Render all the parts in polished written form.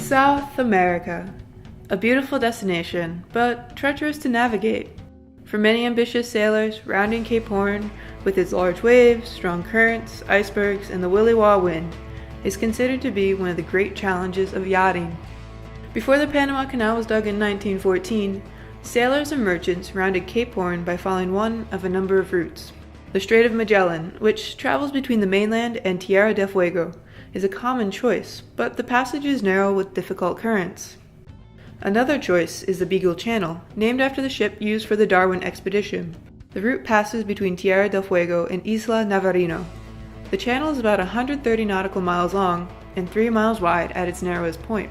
South America. A beautiful destination, but treacherous to navigate. For many ambitious sailors, rounding Cape Horn, with its large waves, strong currents, icebergs, and the willy-wah wind, is considered to be one of the great challenges of yachting. Before the Panama Canal was dug in 1914, sailors and merchants rounded Cape Horn by following one of a number of routes. The Strait of Magellan, which travels between the mainland and Tierra del Fuego, is a common choice, but the passage is narrow with difficult currents. Another choice is the Beagle Channel, named after the ship used for the Darwin expedition. The route passes between Tierra del Fuego and Isla Navarino. The channel is about 130 nautical miles long and 3 miles wide at its narrowest point.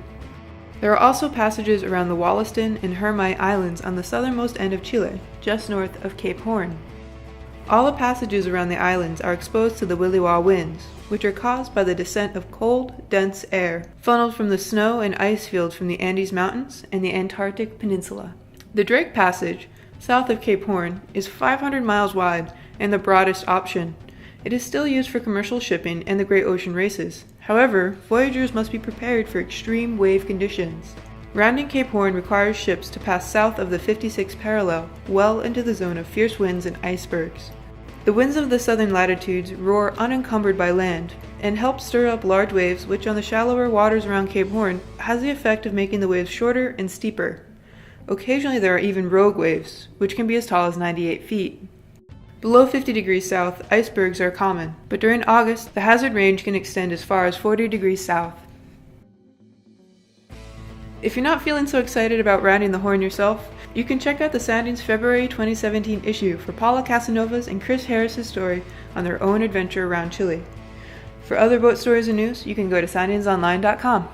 There are also passages around the Wollaston and Hermite Islands on the southernmost end of Chile, just north of Cape Horn. All the passages around the islands are exposed to the willy-wah winds, which are caused by the descent of cold, dense air funneled from the snow and ice fields from the Andes Mountains and the Antarctic Peninsula. The Drake Passage, south of Cape Horn, is 500 miles wide and the broadest option. It is still used for commercial shipping and the Great Ocean races. However, voyagers must be prepared for extreme wave conditions. Rounding Cape Horn requires ships to pass south of the 56th parallel, well into the zone of fierce winds and icebergs. The winds of the southern latitudes roar unencumbered by land, and help stir up large waves which on the shallower waters around Cape Horn has the effect of making the waves shorter and steeper. Occasionally there are even rogue waves, which can be as tall as 98 feet. Below 50 degrees south, icebergs are common, but during August, the hazard range can extend as far as 40 degrees south. If you're not feeling so excited about rounding the Horn yourself, you can check out the Soundings February 2017 issue for Paula Casanova's and Chris Harris's story on their own adventure around Chile. For other boat stories and news, you can go to soundingsonline.com.